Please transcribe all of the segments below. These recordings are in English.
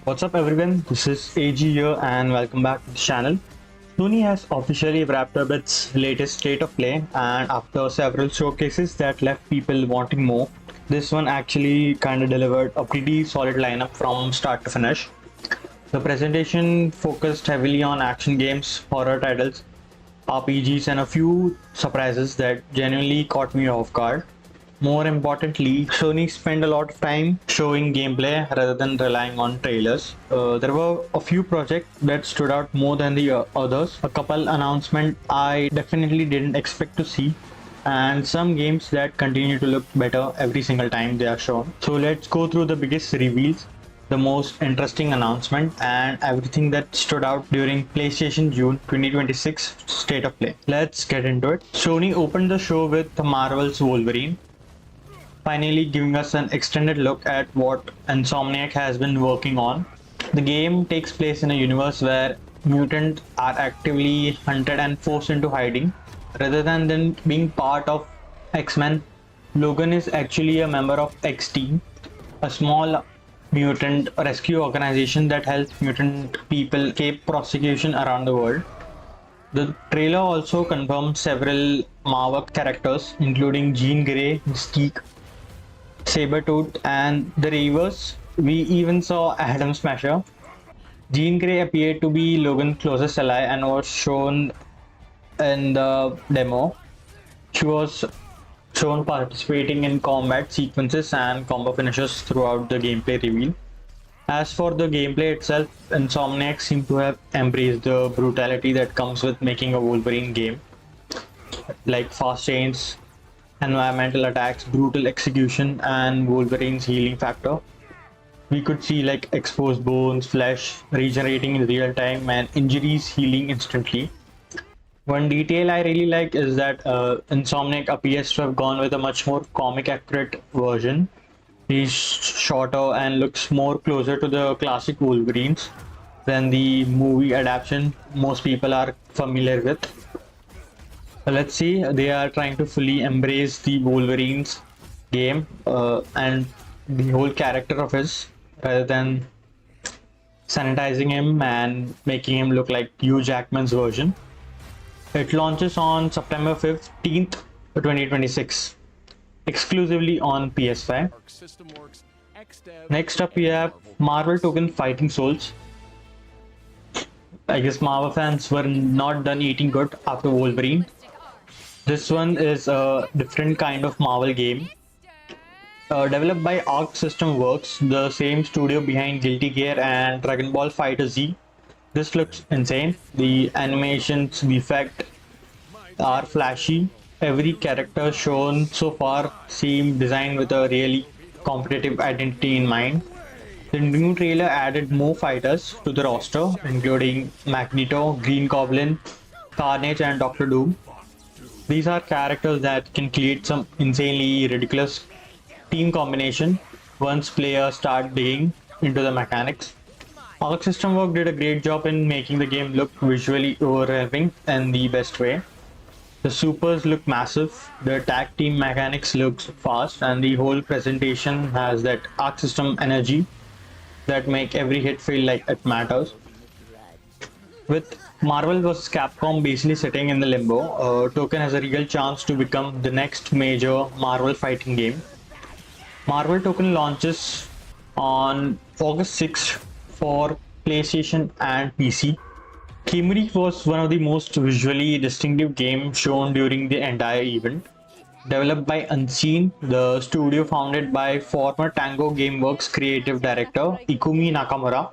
What's up everyone, this is AG here and welcome back to the channel. Sony has officially wrapped up its latest state of play, and after several showcases that left people wanting more, this one actually kinda delivered a pretty solid lineup from start to finish. The presentation focused heavily on action games, horror titles, RPGs, and a few surprises that genuinely caught me off guard. More importantly, Sony spent a lot of time showing gameplay rather than relying on trailers. There were a few projects that stood out more than the others, a couple announcements I definitely didn't expect to see, and some games that continue to look better every single time they are shown. So let's go through the biggest reveals, the most interesting announcement, and everything that stood out during PlayStation June 2026 State of Play. Let's get into it. Sony opened the show with Marvel's Wolverine, finally giving us an extended look at what Insomniac has been working on. The game takes place in a universe where mutants are actively hunted and forced into hiding. Rather than them being part of X-Men, Logan is actually a member of X-Team, a small mutant rescue organization that helps mutant people escape prosecution around the world. The trailer also confirmed several Marvel characters, including Jean Grey, Mystique, Sabretooth, and the Reavers. We even saw Atom Smasher. Jean Grey appeared to be Logan's closest ally and was shown in the demo. She was shown participating in combat sequences and combo finishes throughout the gameplay reveal. As for the gameplay itself, Insomniac seemed to have embraced the brutality that comes with making a Wolverine game, like fast chains, environmental attacks, brutal execution, and Wolverine's healing factor. We could see like exposed bones, flesh regenerating in real time, and injuries healing instantly. One detail I really like is that Insomniac appears to have gone with a much more comic accurate version. He's shorter and looks more closer to the classic Wolverines than the movie adaptation most people are familiar with. Let's see, they are trying to fully embrace the Wolverines game and the whole character of his, rather than sanitizing him and making him look like Hugh Jackman's version. It launches on September 15th, 2026, exclusively on PS5. Next up, we have Marvel Token Fighting Souls. I guess Marvel fans were not done eating good after Wolverine. This one is a different kind of Marvel game. Developed by Arc System Works, the same studio behind Guilty Gear and Dragon Ball Fighter Z. This looks insane. The animations, the effect are flashy. Every character shown so far seemed designed with a really competitive identity in mind. The new trailer added more fighters to the roster, including Magneto, Green Goblin, Carnage, and Doctor Doom. These are characters that can create some insanely ridiculous team combination once players start digging into the mechanics. Arc System Works did a great job in making the game look visually overwhelming in the best way. The supers look massive, the tag team mechanics looks fast, and the whole presentation has that Arc System energy that make every hit feel like it matters. With Marvel vs. Capcom basically sitting in the limbo, Token has a real chance to become the next major Marvel fighting game. Marvel Token launches on August 6th for PlayStation and PC. Kemuri was one of the most visually distinctive games shown during the entire event. Developed by Unseen, the studio founded by former Tango Gameworks creative director Ikumi Nakamura.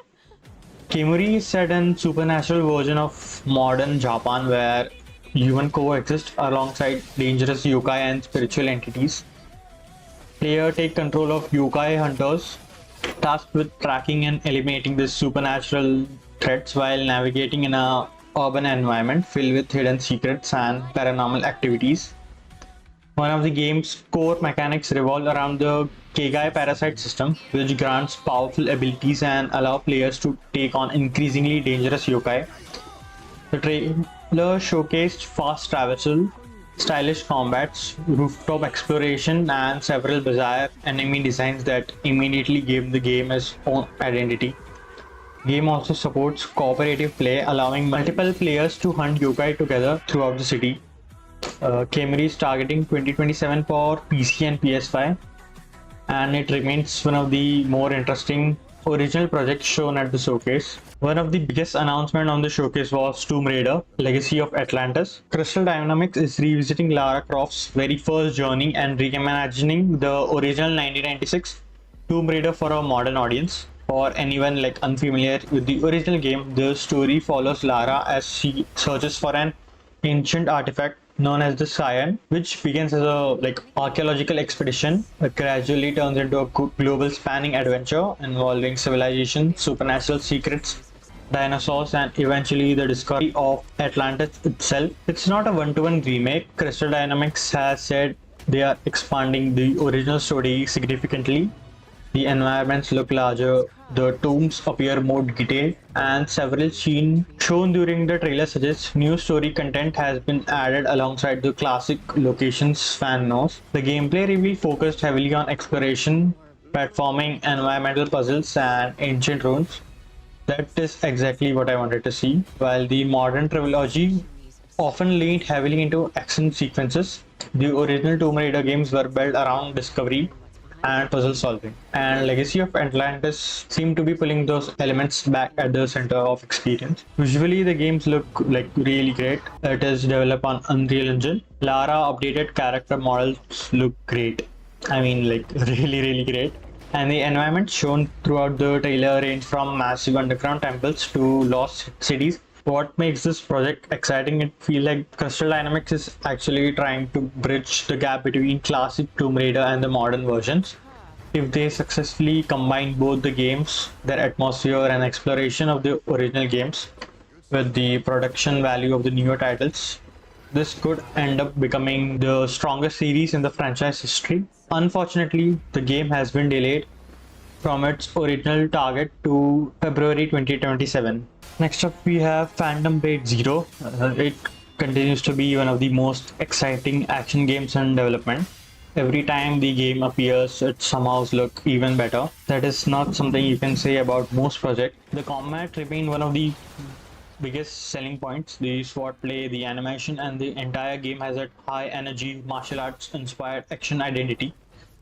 Kemuri is set in supernatural version of modern Japan where humans coexist alongside dangerous yokai and spiritual entities. Players take control of yokai hunters, tasked with tracking and eliminating these supernatural threats while navigating in a urban environment filled with hidden secrets and paranormal activities. One of the game's core mechanics revolve around the Kegai parasite system, which grants powerful abilities and allow players to take on increasingly dangerous yokai. The trailer showcased fast travel, stylish combats, rooftop exploration, and several bizarre enemy designs that immediately gave the game its own identity. Game also supports cooperative play, allowing multiple players to hunt yokai together throughout the city. Kemuri is targeting 2027 for PC and PS5, and it remains one of the more interesting original projects shown at the showcase. One of the biggest announcements on the showcase was Tomb Raider: Legacy of Atlantis. Crystal Dynamics is revisiting Lara Croft's very first journey and reimagining the original 1996 Tomb Raider for a modern audience. For anyone like unfamiliar with the original game, the story follows Lara as she searches for an ancient artifact known as the Scion, which begins as a archaeological expedition, but gradually turns into a global spanning adventure involving civilization, supernatural secrets, dinosaurs, and eventually the discovery of Atlantis itself. It's not a one-to-one remake. Crystal Dynamics has said they are expanding the original story significantly. The environments look larger, the tombs appear more detailed, and several scenes shown during the trailer suggest new story content has been added alongside the classic locations fan knows. The gameplay reveal focused heavily on exploration, platforming, environmental puzzles, and ancient ruins. That is exactly what I wanted to see. While the modern trilogy often leaned heavily into action sequences, the original Tomb Raider games were built around discovery and puzzle solving. And Legacy of Atlantis seem to be pulling those elements back at the center of experience. Visually, the games look like really great. It is developed on Unreal Engine. Lara updated character models look great. I mean, like really great. And the environments shown throughout the trailer range from massive underground temples to lost cities. What makes this project exciting? It feels like Crystal Dynamics is actually trying to bridge the gap between classic Tomb Raider and the modern versions. If they successfully combine both the games, their atmosphere and exploration of the original games, with the production value of the newer titles, this could end up becoming the strongest series in the franchise history. Unfortunately, the game has been delayed from its original target to February 2027. Next up, we have Phantom Blade Zero. It continues to be one of the most exciting action games in development. Every time the game appears, it somehow looks even better. That is not something you can say about most projects. The combat remains one of the biggest selling points. The swordplay, the animation, and the entire game has a high energy martial arts inspired action identity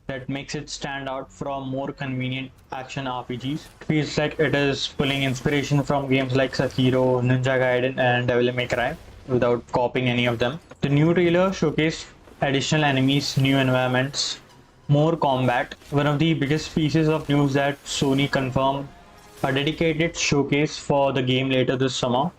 that makes it stand out from more convenient action RPGs. It feels like it is pulling inspiration from games like Sekiro, Ninja Gaiden, and Devil May Cry without copying any of them. The new trailer showcased additional enemies, new environments, more combat. One of the biggest pieces of news that Sony confirmed a dedicated showcase for the game later this summer.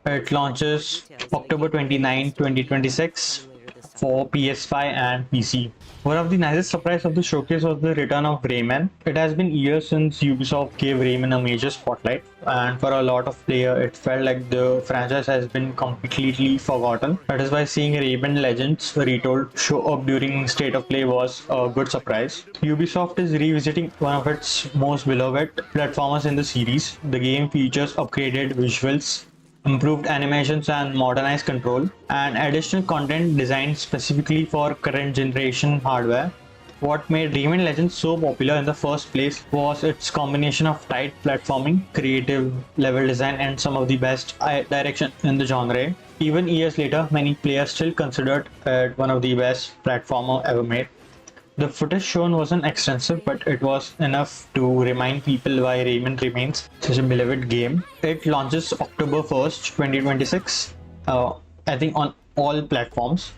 It launches October 29, 2026 for PS5 and PC. One of the nicest surprises of the showcase was the return of Rayman. It has been years since Ubisoft gave Rayman a major spotlight, and for a lot of players, it felt like the franchise has been completely forgotten. That is why seeing Rayman Legends retold show up during State of Play was a good surprise. Ubisoft is revisiting one of its most beloved platformers in the series. The game features upgraded visuals, improved animations and modernized control, and additional content designed specifically for current generation hardware. What made Rayman Legends so popular in the first place was its combination of tight platforming, creative level design, and some of the best direction in the genre. Even years later, many players still considered it one of the best platformer ever made. The footage shown wasn't extensive, but it was enough to remind people why Rayman remains such a beloved game. It launches October 1st, 2026, I think on all platforms.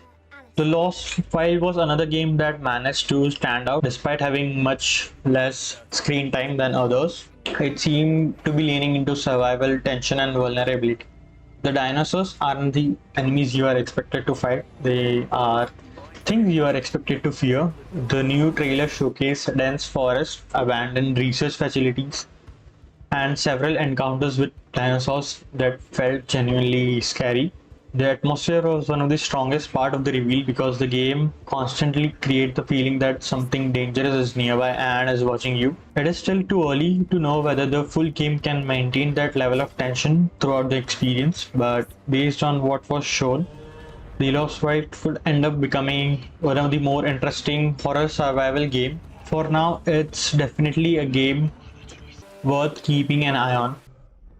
The Lost File was another game that managed to stand out despite having much less screen time than others. It seemed to be leaning into survival, tension, and vulnerability. The dinosaurs aren't the enemies you are expected to fight, they are things you are expected to fear. The new trailer showcased dense forests, abandoned research facilities, and several encounters with dinosaurs that felt genuinely scary. The atmosphere was one of the strongest part of the reveal because the game constantly creates the feeling that something dangerous is nearby and is watching you. It is still too early to know whether the full game can maintain that level of tension throughout the experience, but based on what was shown, the Lost Fight could end up becoming one of the more interesting horror survival game. For now, it's definitely a game worth keeping an eye on.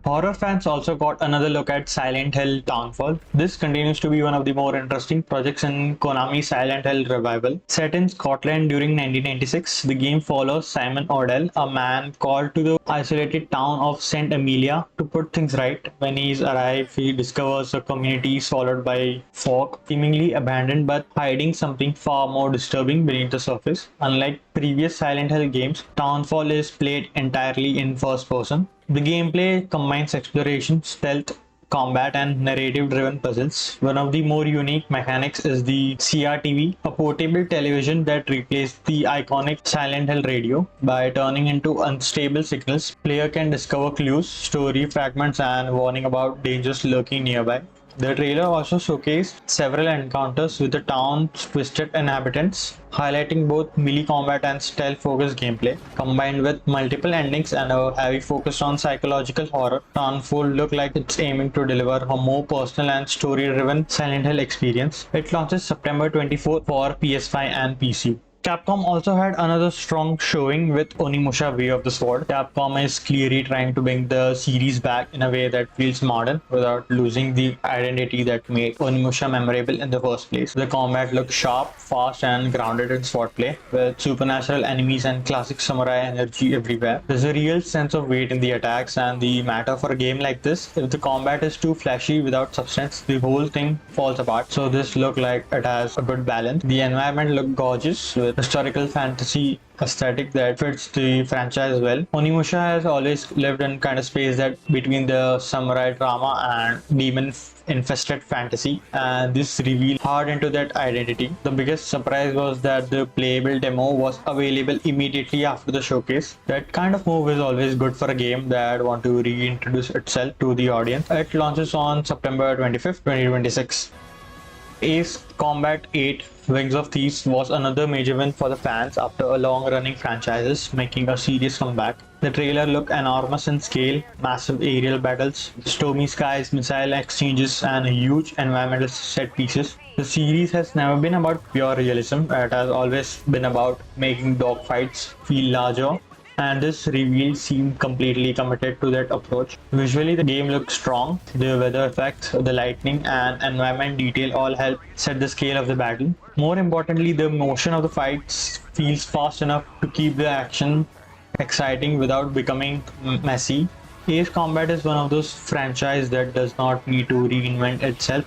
Horror fans also got another look at Silent Hill Townfall. This continues to be one of the more interesting projects in Konami's Silent Hill revival. Set in Scotland during 1996, the game follows Simon Odell, a man called to the isolated town of St. Emilia to put things right. When he's arrived, he discovers a community swallowed by fog, seemingly abandoned but hiding something far more disturbing beneath the surface. Unlike previous Silent Hill games, Townfall is played entirely in first person. The gameplay combines exploration, stealth, combat, and narrative driven puzzles. One of the more unique mechanics is the CRTV, a portable television that replaced the iconic Silent Hill radio. By turning into unstable signals, player can discover clues, story fragments, and warning about dangers lurking nearby. The trailer also showcased several encounters with the town's twisted inhabitants, highlighting both melee combat and stealth-focused gameplay. Combined with multiple endings and a heavy focus on psychological horror, Townfall looked like it's aiming to deliver a more personal and story-driven Silent Hill experience. It launches September 24th for PS5 and PC. Capcom also had another strong showing with Onimusha Way of the Sword. Capcom is clearly trying to bring the series back in a way that feels modern without losing the identity that made Onimusha memorable in the first place. The combat looks sharp, fast, and grounded in swordplay, with supernatural enemies and classic samurai energy everywhere. There's a real sense of weight in the attacks, and the matter for a game like this, if the combat is too flashy without substance, the whole thing falls apart. So this looked like it has a good balance. The environment looked gorgeous with historical fantasy aesthetic that fits the franchise well. Onimusha has always lived in kind of space that between the samurai drama and demon infested fantasy, and this revealed hard into that identity. The biggest surprise was that the playable demo was available immediately after the showcase. That kind of move is always good for a game that want to reintroduce itself to the audience. It launches on September 25th, 2026. Ace Combat 8 Wings of Thieves was another major win for the fans after a long-running franchise making a serious comeback. The trailer looked enormous in scale, massive aerial battles, stormy skies, missile exchanges, and huge environmental set pieces. The series has never been about pure realism, it has always been about making dogfights feel larger, and this reveal seemed completely committed to that approach. Visually, the game looked strong. The weather effects, the lightning, and environment detail all help set the scale of the battle. More importantly, the motion of the fights feels fast enough to keep the action exciting without becoming messy. Ace Combat is one of those franchises that does not need to reinvent itself.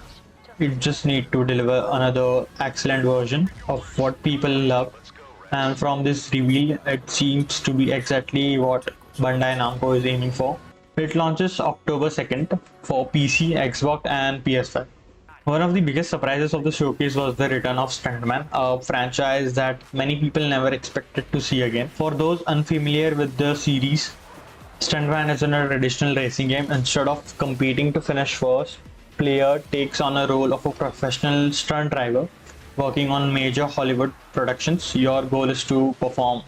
It just needs to deliver another excellent version of what people love, and from this reveal, it seems to be exactly what Bandai Namco is aiming for. It launches October 2nd for PC, Xbox, and PS5. One of the biggest surprises of the showcase was the return of Stuntman, a franchise that many people never expected to see again. For those unfamiliar with the series, Stuntman is in a traditional racing game. Instead of competing to finish first, player takes on a role of a professional stunt driver working on major Hollywood productions. Your goal is to perform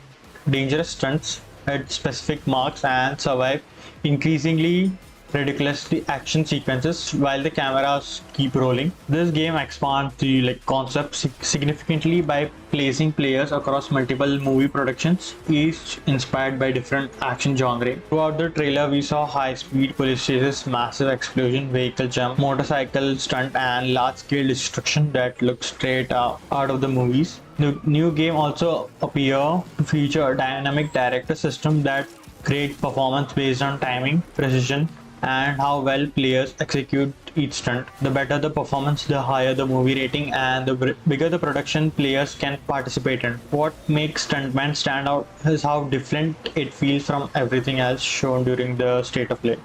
dangerous stunts at specific marks and survive increasingly ridiculously action sequences while the cameras keep rolling. This game expands the concept significantly by placing players across multiple movie productions, each inspired by different action genre. Throughout the trailer, we saw high-speed police chases, massive explosion, vehicle jump, motorcycle stunt, and large-scale destruction that look straight out of the movies. The new game also appears to feature a dynamic director system that creates performance based on timing, precision, and how well players execute each stunt. The better the performance, the higher the movie rating, and the bigger the production players can participate in. What makes Stuntman stand out is how different it feels from everything else shown during the State of Play.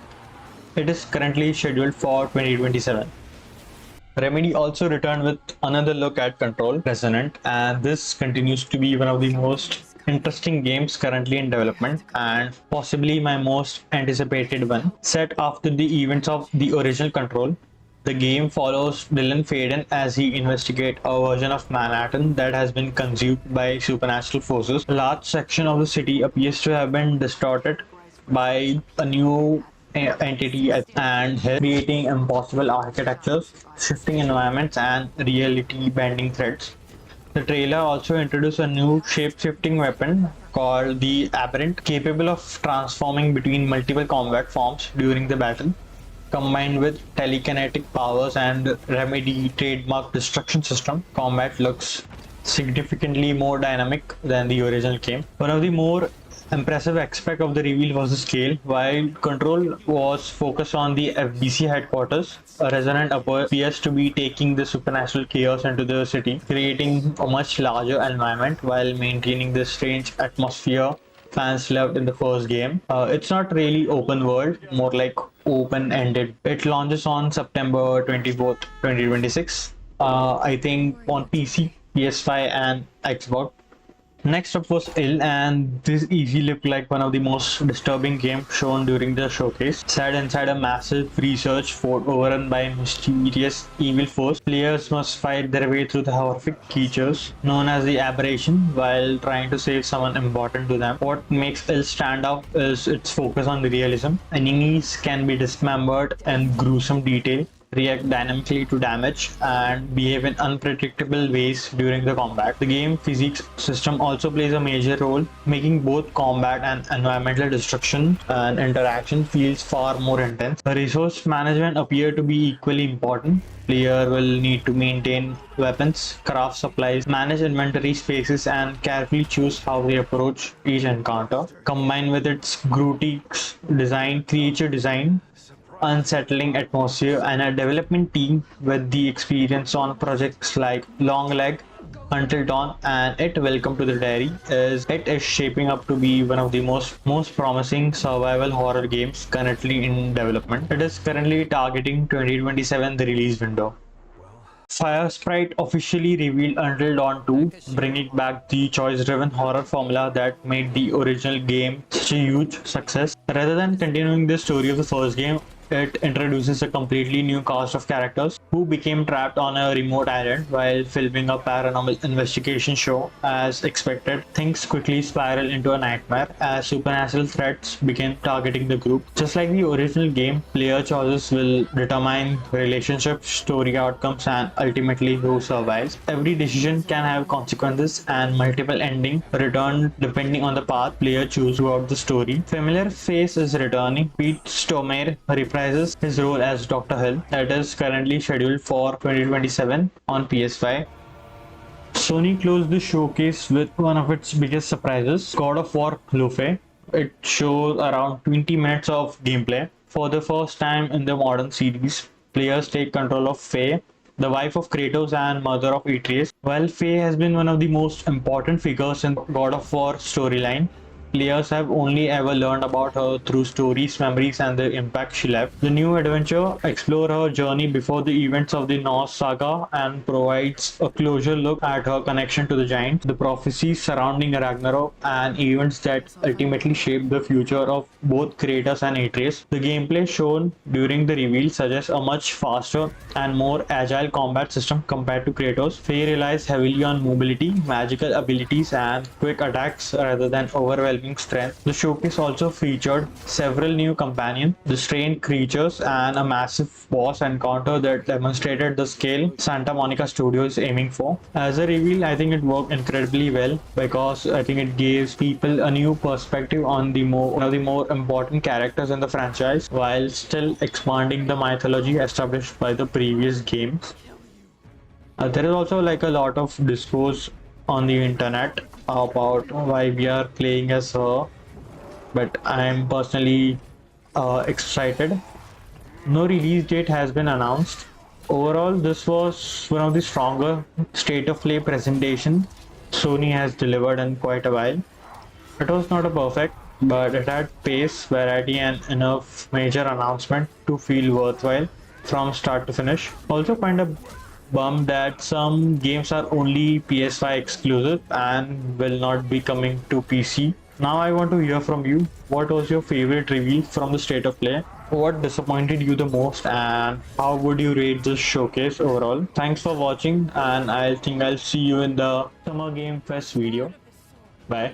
It is currently scheduled for 2027. Remedy also returned with another look at Control, Resonant, and this continues to be one of the most interesting games currently in development and possibly my most anticipated one. Set after the events of the original Control, the game follows Dylan Faden as he investigates a version of Manhattan that has been consumed by supernatural forces. A large section of the city appears to have been distorted by a new entity and creating impossible architectures, shifting environments, and reality bending threats. The trailer also introduced a new shape-shifting weapon called the Aberrant, capable of transforming between multiple combat forms during the battle. Combined with telekinetic powers and Remedy trademark destruction system, combat looks significantly more dynamic than the original game. One of the more impressive aspect of the reveal was the scale. While Control was focused on the FBC headquarters, a Resonant appears to be taking the supernatural chaos into the city, creating a much larger environment while maintaining the strange atmosphere fans loved in the first game. It's not really open world, more like open ended. It launches on September 24th, 2026. I think on PC, PS5, and Xbox. Next up was Ill, and this easily looked like one of the most disturbing games shown during the showcase. Set inside a massive research fort overrun by mysterious evil force, players must fight their way through the horrific creatures known as the Aberration while trying to save someone important to them. What makes Ill stand out is its focus on realism. Enemies can be dismembered in gruesome detail, react dynamically to damage, and behave in unpredictable ways during the combat. The game physics system also plays a major role, making both combat and environmental destruction and interaction feels far more intense. The resource management appear to be equally important. Player will need to maintain weapons, craft supplies, manage inventory spaces, and carefully choose how they approach each encounter. Combined with its grotesque design, creature design, unsettling atmosphere, and a development team with the experience on projects like Long Leg, Until Dawn, and It Welcome to the Dairy, is shaping up to be one of the most promising survival horror games currently in development. It is currently targeting 2027 the release window. Fire Sprite officially revealed Until Dawn 2, bringing back the choice-driven horror formula that made the original game such a huge success. Rather than continuing the story of the first game, it introduces a completely new cast of characters who became trapped on a remote island while filming a paranormal investigation show. As expected, things quickly spiral into a nightmare as supernatural threats begin targeting the group. Just like the original game, player choices will determine relationships, story outcomes, and ultimately who survives. Every decision can have consequences and multiple endings return depending on the path player choose throughout the story. Familiar face is returning. Pete Stormare reprises his role as Dr. Hill. That is currently scheduled for 2027 on PS5. Sony closed the showcase with one of its biggest surprises, God of War Laufey. It shows around 20 minutes of gameplay. For the first time in the modern series, players take control of Faye, the wife of Kratos and mother of Atreus. While Faye has been one of the most important figures in God of War storyline, players have only ever learned about her through stories, memories, and the impact she left. The new adventure explores her journey before the events of the Norse saga and provides a closer look at her connection to the giants, the prophecies surrounding Ragnarok, and events that ultimately shaped the future of both Kratos and Atreus. The gameplay shown during the reveal suggests a much faster and more agile combat system compared to Kratos. Faye relies heavily on mobility, magical abilities, and quick attacks rather than overwhelming strength. The showcase also featured several new companions, the strange creatures, and a massive boss encounter that demonstrated the scale Santa Monica Studio is aiming for. As a reveal, I think it worked incredibly well because I think it gives people a new perspective on one of the more important characters in the franchise while still expanding the mythology established by the previous games. There is also like a lot of discourse on the internet about why we are playing as her, but I'm personally excited. No release date has been announced. Overall, this was one of the stronger state of play presentation Sony has delivered in quite a while. It was not a perfect, but it had pace, variety, and enough major announcement to feel worthwhile from start to finish. Also, kind of bummed that some games are only PS5 exclusive and will not be coming to PC. Now I want to hear from you. What was your favorite reveal from the state of play? What disappointed you the most, and how would you rate this showcase overall? Thanks for watching, and I think I'll see you in the Summer Game Fest video. Bye.